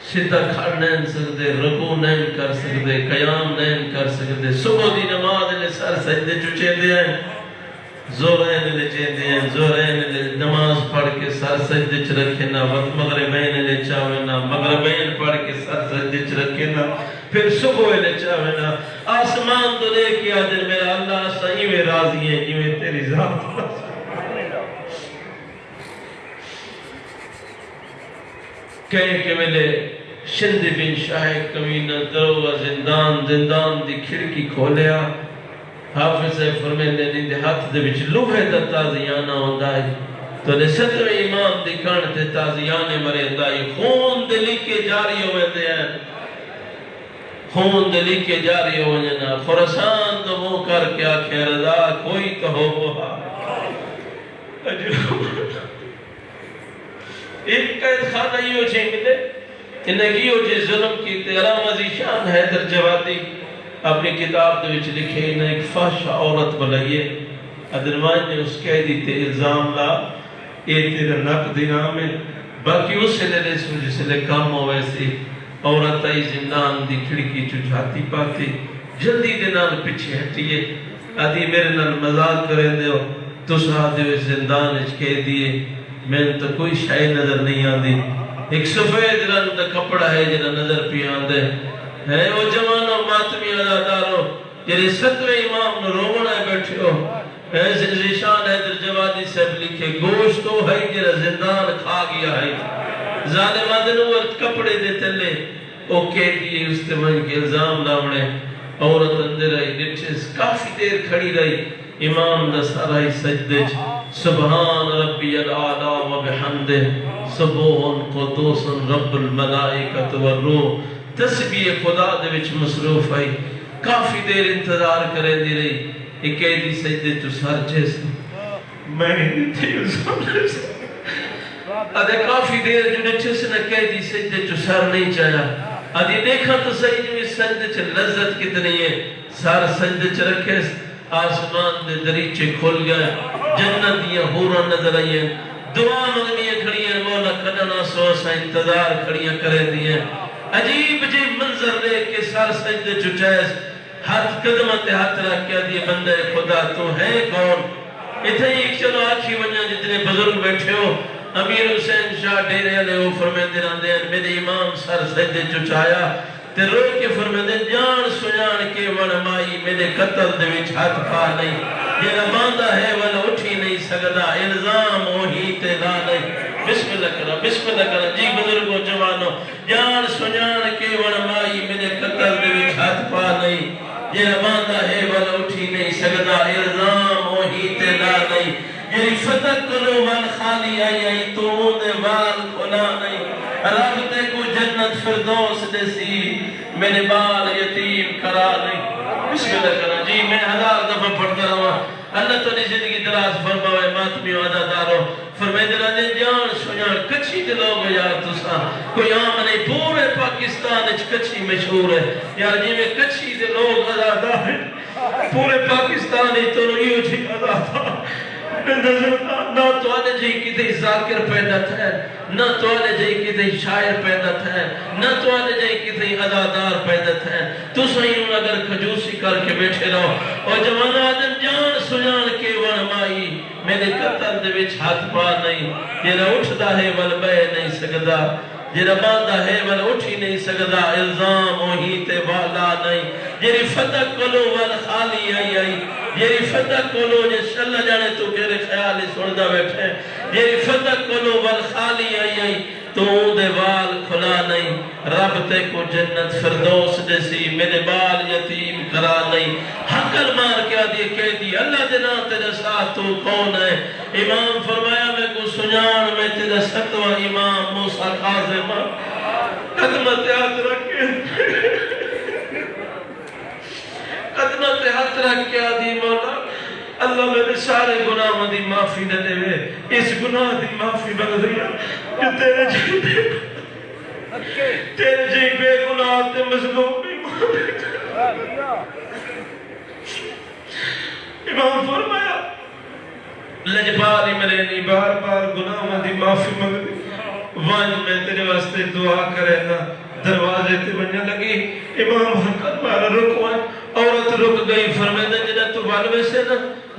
سیدھا کھڑ نہیں سکتے رکوع نہیں کر سکتے قیام نہیں کر سکتے صبح دی نماز نے سر سجدے چچے دے ہیں زورین لے چیندے ہیں زورین لے نماز پڑھ کے سر سجدے چ رکھے نا وقت مغربین لے چاوے نا مغربین پڑھ کے سر سجدے چ رکھے نا پھر صبح لے چاوے نا آسمان تو لے کے آدھر میرا اللہ صحیح میں راضی ہے جو تیری ذات کہیں کہ ملے شند بن شاہ کمینہ دروہ زندان دی کھڑکی کھولیا حافظ صاحب فرمیندے نے ہاتھ دے وچ لوہے دا تازیانہ ہوندا ہے تو نے ستویں امام دی کان تے تازیانے مریندا ہے خون دے لکھے جاری ہوئے دے ہیں خون دے لکھے جاری ہوئے نا خراسان تو منہ کر کے آکھے رضا کوئی تو ہو وہاں ایک قید خانہ ہی ہو چھیں ملے انہیں کی ہو چھے ظلم کی علامہ ذیشان حیدر جوادی اپنی کتاب دے وچ لکھے انہیں ایک فحش عورت بلائیے ادرمان نے اس قیدی تے الزام لا یہ تیرا نق دینا میں باقی اس سے لے اس وجہ سے لے کام ہو ویسی عورت آئی زندان دی کھڑکی چچھاتی پاتی جلدی دنان پچھے ہٹیے آدھی میرے نال مزاق کریں دے ہو تو ساتھ دے زندان اچھ کہہ دیئے میں تو کوئی شائی نظر نہیں آندی ایک سفید رنگ دا کپڑا ہے جنہ نظر پی آندے ہے وہ جوانوں ماتمی عزاداروں جنہیں ستویں امام نے رونا بیٹھے ہو ایسے ذیشان حیدر جوادی صاحب لکھے گوشت تو ہے جنہ زندان کھا گیا ہے ظالم آدنور کپڑے دیتے لے او کہہ دیئے استعمال کے الزام لاؤنے عورت اندر آئی ڈٹھس کافی دیر کھڑی رہی امام دا سارائی سجدے سبحان ربی العالی و بحمدہ سبحان قدوس رب الملائکت والروح تسبیح خدا دے وچ مصروف آئی کافی دیر انتظار کرے دی رہی ایک قیدی سجدے تو سر جیسے میں نہیں تھی اس سامنے سے آدھے کافی دیر جو نچے سے نہ قیدی سجدے تو سر نہیں چاہیا آدھی دیکھا تو صحیح جو اس سجدے چھ لذت کتنی ہے سار سجدے چھ رکھے آسمان دے دریچے کھول گئے جنتیاں حورا نظر آئی ہیں دعا مغنیاں کھڑی ہیں مولا کھڑنا سوسا انتظار کھڑیاں کرے دی ہیں عجیب عجیب منظر لے کے سار سجدے چچائز ہاتھ قدمت ہاتھ رکھ کے دیئے بندے خدا تو ہے کون اتھے ایک چلو آکھی ونیا جتنے بزرگ بیٹھے ہو امیر حسین شاہ ڈیرے علیہ وہ فرمیندے راندے ہیں میرے امام سار سجدے چچایا تے روئے کے فرمیندے جان سجان کے ونمائی میرے قتل دے وچ ہاتھ پا نہیں یہ باندھا ہے والا اٹھی نہیں سکتا الزام وہی تے لا نہیں بسم اللہ کرا جی بزرگوں جوانوں جان سجان کے ونمائی میرے قتل دے وچ ہاتھ پا نہیں یہ باندھا ہے والا اٹھی نہیں سکتا الزام وہی تے لا نہیں یہ فتح کرو وال خالی آئی تو دے وال کھلا نہیں رب تے کو جنت فردوس دے سی میرے بال یتیم کرا نہیں بسم اللہ کرا جی میں ہزار دفعہ پڑھتا رہا اللہ تو نے زندگی دراز فرماوے ماتمی و عزادارو فرمائے دلانے جان سنیان کچھی دلوگ یار تسا کوئی عام نہیں پورے پاکستان اچھ کچھی مشہور ہے یار جی میں کچھی دلوگ عزادار ہے پورے پاکستان ہی تو نہیں اچھی عزادار نہ تو آنے جائی کتے ذاکر پیدا تھا نہ تو آنے جائی کتے شاعر پیدا تھا نہ تو آنے جائی کتے عزادار پیدا تھا تو سہین اگر کھجوسی کر کے بیٹھے رہو اور جوان آدم جان سجان کے ونمائی میرے قتل دے وچ ہاتھ پا نہیں جیرا اٹھدا ہے ول بے نہیں سکدا جیرا باندھا ہے ول اٹھی نہیں سکدا الزام وہی تے والا نہیں جیری فتح کلو ول خالی آئی جیری فتح کلو جس اللہ جانے تو کہرے خیالی سندا بیٹھے جیری فتح کلو ول خالی آئی تو دے وال کھلا نہیں رب تے کو جنت فردوس دے سی میرے بال یتیم کرا نہیں حقل مار کے آدھی کہہ دی اللہ جنا تیرے ساتھ تو کون ہے امام فرمایا میں کو سنان میں تیرے ستوہ امام موسیٰ کاظم قدمت ہاتھ رکھ کے قدمت ہاتھ رکھ کے آدھی مولا اللہ میرے سارے گناہ دی معافی نہ دے وے اس گناہ دی معافی بن دیا کہ تیرے جی بے گناہ تے مظلوم بھی امام فرمایا لجبالی میرے نہیں بار بار گناہ دی معافی مانگ دی وان میں تیرے واسطے دعا کرے نا دروازے تے بننے لگی امام حقت مارا رکوائے عورت رک گئی فرمیدہ جنہ تو بالوے سے نا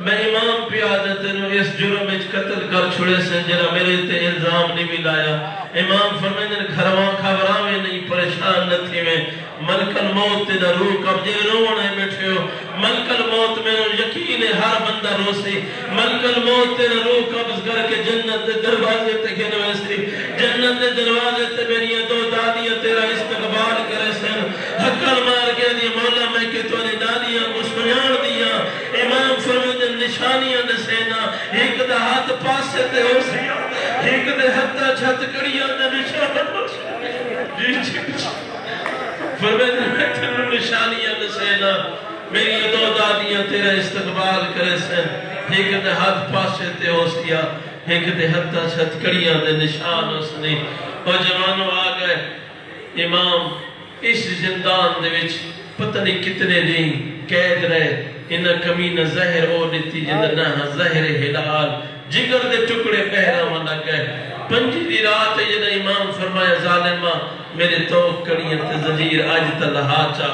میں امام پیادت نو اس جرم اچ قتل کر چھوڑے سے جنہ میرے تے الزام نہیں بھی لایا امام فرمیدہ گھروان کھاوراوے نہیں پریشان نہ تھی میں ملک الموت تے نہ روح کب جے رونے بیٹھے ہو ملک الموت میں یقین ہے ہر بندہ روسی ملک الموت تے نہ روح قبض کر کے جنت دے دروازے تے گھنوے سی جنت دے دروازے تے میری دو دادیاں تیرا استقبال کرے سن حقل مار کے دی مولا میں کہ تو نے دادیاں کو سنیان دیا امام فرمود نشانیاں نسینا ایک دا ہاتھ پاسے تے ہو سیا ایک دے ہتھا چھت کڑیاں دے نشان جی فرمود میں تنو نشانیاں نسینا میری دو دادیاں تیرا استقبال کرے سن ایک دے ہاتھ پاسے تے ہو سیا ایک دے ہتھا چھت کڑیاں دے نشان اس نے اور جوانوں آگئے امام اس زندان دے وچ پتہ نہیں کتنے دن قید رہے انہا کمینہ زہر او دیتی جنہا زہر ہلال جگر دے ٹکڑے پہرا وانا گئے پنجی دی رات جنہا امام فرمایا ظالمہ میرے توق کڑیاں تے زجیر آج تلہا چا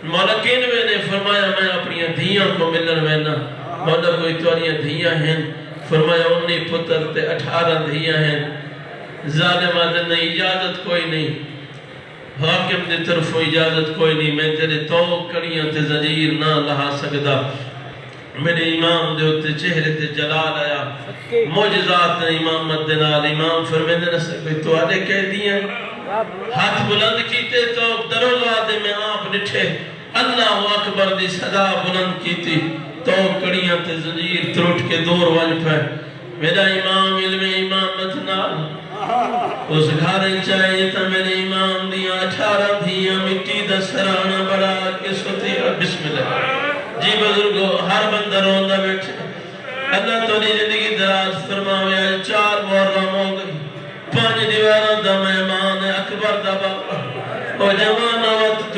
مولا کینوے نے فرمایا میں اپنی دھیاں کو ملن وینا مولا کوئی توانیاں دھیاں ہیں فرمایا انہی پتر تے 18 دھیاں ہیں ظالمہ نے اجازت کوئی نہیں حاکم دے طرف اجازت کوئی نہیں میں تیرے توق کڑیاں تے زجیر نہ لہا سکدا میرے امام دے ہوتے چہرے تے جلال آیا موجزات امام مدنال امام فرمیدے نسل کوئی تو آدھے کہہ دیا ہاتھ بلند کیتے تو دروگا دے میں آپ نٹھے اللہ اکبر دی صدا بلند کیتی تو کڑیاں تے زنجیر تروٹ کے دور وانج پہ میرا امام علم امامت نال اس گھر چاہیے تا میرے امام دیا 18 دھیاں مٹی دا سرانہ بڑا کے سوتی بسم اللہ جی بزرگو ہر بندہ روندہ بیٹھے اللہ تو نے زندگی دراز فرماویا 4 محرم ہو گئی 5 دیواروں دا مہمان اکبر دا بابا او جوانا وقت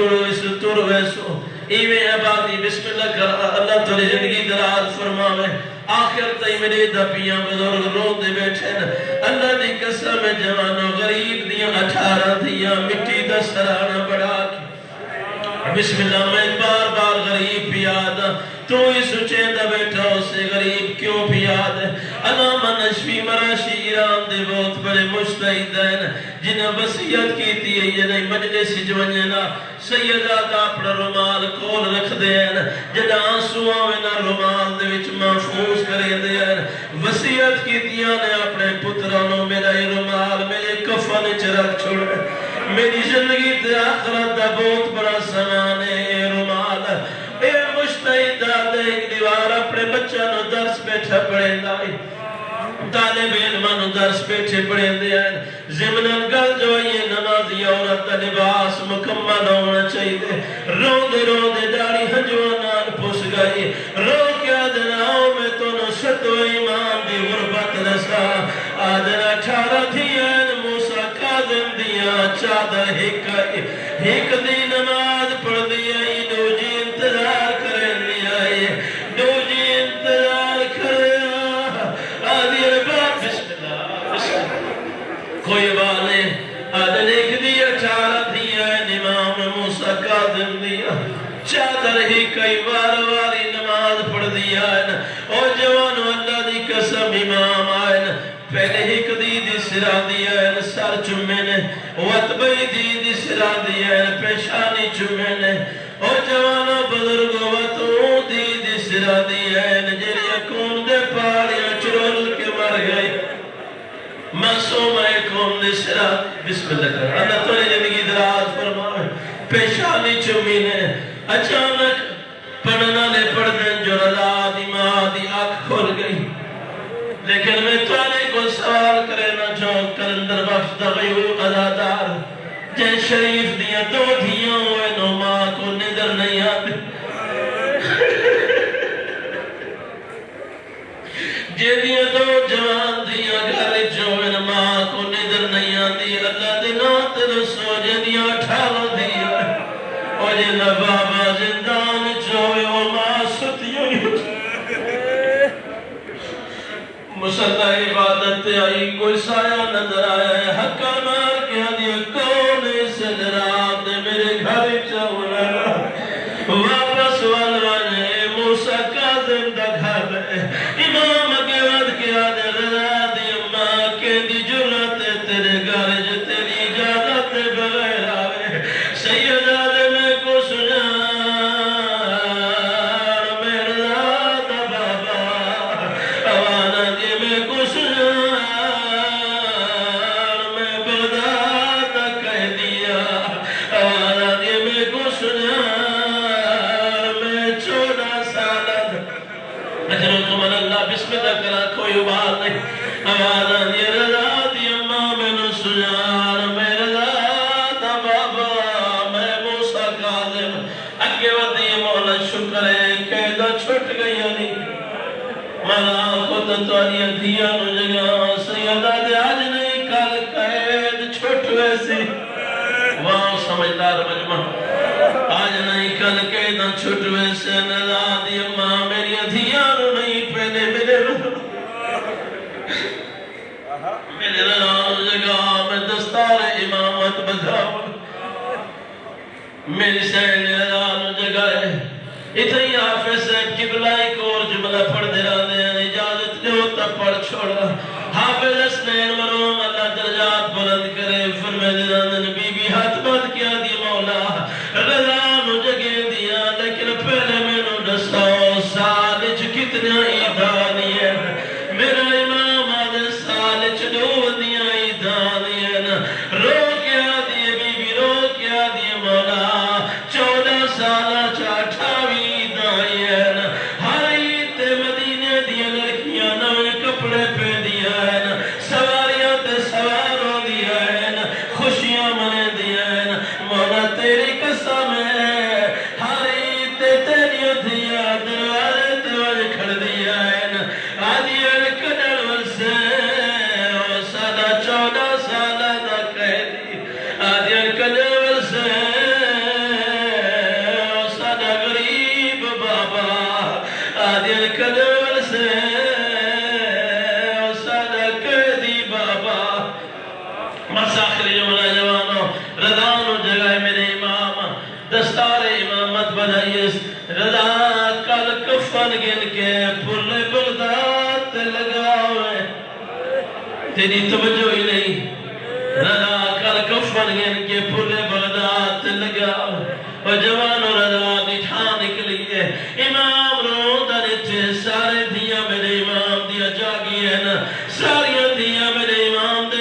تر ویسو ایویں عبادی بسم اللہ کر اللہ تو نے زندگی دراز فرماوے آخر تائی میرے دپیاں بزرگ رو دے بیٹھے اللہ دی قسم جوانو غریب دیاں 18 دیاں مٹی دا سرانہ بڑھا کے بسم اللہ میں بار بار غریب پیادا تو ہی سچیں دا بیٹھا اسے غریب کیوں پیاد ہے علامہ نشفی مراشی ایران دے بہت بڑے مجتہد ہیں جنہیں وصیت کی تھی یہ مجلس جوانینا سیدہ اپنا رومال کول رکھ دے ہیں جنہیں آنسو آوینا رومال دے وچ محفوظ کرے دے ہیں وصیت کی تھی نے اپنے پترانوں میرا یہ رومال میرے کفن چرک چھوڑے میری زندگی تے آخرت دا بہت بڑا سامان ہے اے رومال اے مجتہد دے ایک دیوار اپنے بچہ نو درس بیٹھا پڑھے لائی طالب علمانو درس بیٹھے پڑھے دیا زمنان گل جو یہ نمازی عورت دا لباس مکمل ہونا چاہیے رو دے داڑی ہنجوانان پوس گئی رو کیا دناؤ میں تو نصد و ایمان دی غربت رسا آدھر 18 دھیان موسیٰ کاظم دیا چادر ہک دی نماز پڑھ دیا دو جی انتظار کریں دیا دو جی انتظار کریں آدھی رباب بسم اللہ کوئی والے آدھر ایک دیا 18 دیا امام موسیٰ کاظم دیا چادر ہی کئی واری نماز پڑھ دیا اور جوانو اللہ دی قسم امام آئے پہلے ہی دی سرا دیا سر چمے نے وطبئی دی سرا دیا پیشانی چمے نے اور جوانو بزرگو وطو دی سرا دیا جیریا کون دے پاڑیاں چرول کے مر گئی قوم نے سرا بسم اللہ کر اللہ تو زندگی دراز فرمائے پیشانی چمینے اچانک پڑھنا لے پڑھ دیں جو رضا دی ماں دی آنکھ کھول گئی لیکن میں توانے کو سوال کرنا چاہوں کلندر بخش دغیو ادادار جے شریف دیا دو دھیاں ہوئے نو ماں کو نظر نہیں آتے جے دیا دو جوان دیا گھر چوئن ماں کو نظر نہیں آتی اللہ دینا ترسو جے دیا 18 دیا اور جے بابا زندان چوئے اور ماں ستیوں مسلح عبادت آئی کوئی سایہ نظر آیا ہے حقا مار کیا دیا کون اس جراب نے میرے گھر چاونا واپس والوانے موسیٰ کاظم دا گھر ہے امام کے ود کیا دے رضا دی اماں کے دی جرت تیرے گھر جو تیری اجازت بغیر آوے سید آدم کو سنا تواری دیا نو جگہ سیدہ دے آج نہیں کل قید چھوٹ ویسی وہاں سمجھدار مجمع آج نہیں کل قید چھوٹ ویسے ندا دی اماں میری دیا نو نہیں پہلے میرے ندا جگہ میں دستار امامت بدھاؤ میری سین ندا نو جگہ ہے اتنی حافظ صاحب قبلائی کو اور جملہ پڑھ دے رہا دے اجازت دے ہوتا پڑھ چھوڑا حافظ اسنین مرحوم اللہ درجات بلند کرے فرمائے دے رہا نبی بھی ہاتھ بات کیا دی مولا رضا نو جگہ دیا لیکن پہلے میں نو دستاؤ سالچ کتنا ایدانی ہے میرا امام آدھے سالچ دو دیا ایدانی ہے رو کیا دیے بی بی رو کیا دیے مولا 14 سالہ چاٹھا کپڑے پہ دیا ہے نا سواریاں تے سواروں دیا ہے نا خوشیاں منے دیا ہے نا مولا تیری قسم ہے ہاری تے تیری دیا دروازے تے وجہ کھڑ دیا ہے نا آدھیان کڑڑ ورسے اور سادہ 14 سالہ دا قیدی آدھیان کڑڑ ورسے اور سادہ غریب بابا آدھیان کڑڑ ورسے مساخری جملہ جوانو رضانو جگہ میرے امام دستار امامت بنائیس رضا کل کفن گن کے پھل بغداد لگا ہوئے تیری توجہ ہی نہیں رضا کل کفن گن کے پھل بغداد لگا ہوئے اور جوانو رضا دٹھا نکلی ہے امام رو دنچے سارے دیا میرے امام دیا جاگی ہے نا ساریاں دیا میرے امام دے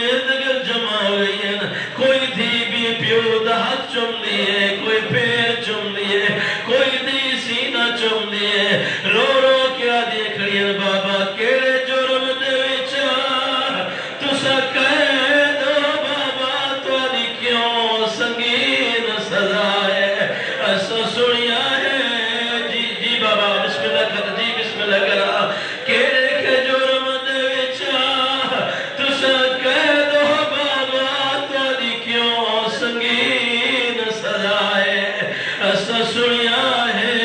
کوئی تھی بھی پیو دا ہاتھ چم دیئے کوئی پیر چم دیئے کوئی دی سینہ چم دیئے رو رو کیا دیئے کھڑیاں بابا کیڑے جرم دے وچا تو سا کہے دو بابا تو دی کیوں سنگین سزا ہے ایسا سنیا ہے جی بابا بسم اللہ کر جی بسم اللہ کرا کیڑے کے جرم دے وچا تو سا کہے دو سنگین سزائے ایسا سنیا ہے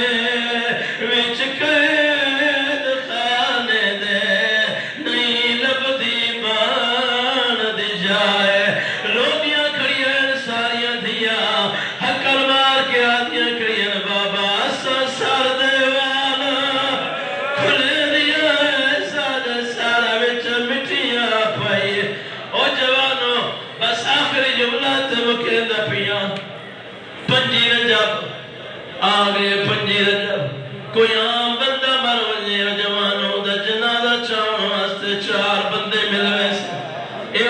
وچ قید خانے دے نہیں لبدی بان دی جائے روٹیاں کھڑیاں ساریاں دیا حکر مار کے آدیاں کھڑیاں بابا ایسا سار دیوانا کھلے دیا ایسا سارا وچ مٹیاں پائی او جوانو بس آخری جملہ تے مکیندہ پیاں پنجی رجب آگے پنجی رجب کوئی عام بندہ مر وجے جوانوں دا جنازہ چاہوں واسطے 4 بندے مل ویسے اے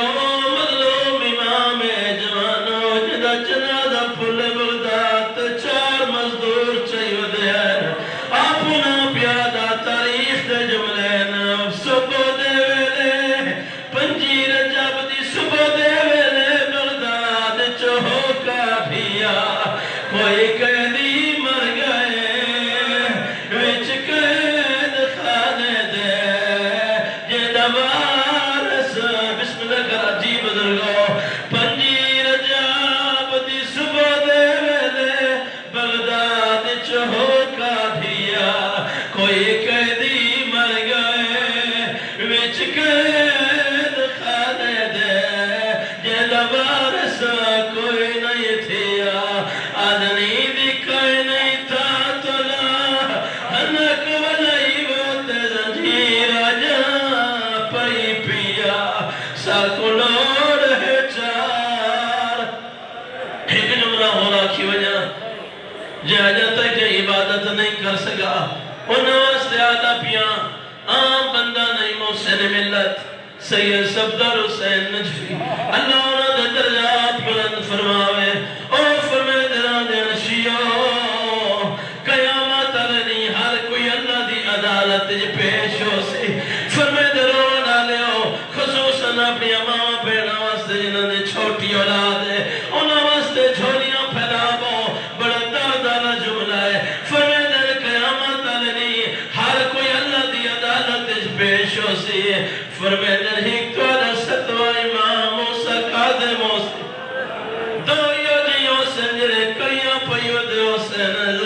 کوئی قیدی مر گئے وچ قید خانے دے جیدہ وارث بسم اللہ کر جی بزرگو پنجی رجاب دی صبح دے ویلے بغداد چہو کا دھیا کوئی قیدی مر گئے وچ قید خانے دے جیدہ وارث کوئی نہیں تھیا آدنی دی کوئی نہیں تھا تلا ہنک ولائی بہت زنجیر آجا پئی پیا ساکلوڑ ہے چار ایک جملہ ہو رہا کی وجہ جہاں تک کہ عبادت نہیں کر سکا انہوں واسطے آدھا پیا عام بندہ نہیں محسن ملت سید صفدر حسین نجفی اللہ انہوں نے درجات بلند فرماوے او فرمائے دران دے نشیو قیامت علی ہر کوئی اللہ دی عدالت جی پیش ہو سی فرمائے دران آلے ہو خصوصاً اپنی امام بیڑا واسطے جنہوں نے چھوٹی اولاد ہے انہوں واسطے جھولیاں پھیلاو بڑا دردانہ جملہ ہے فرمائے در قیامت علی ہر کوئی اللہ دی عدالت جی پیش ہو سی فرمائے در ہیک تو آدھا ستوہ امام موسیٰ قادم ہو سی دو یو دیو سنجرے کئیوں پیو دیو سنجرے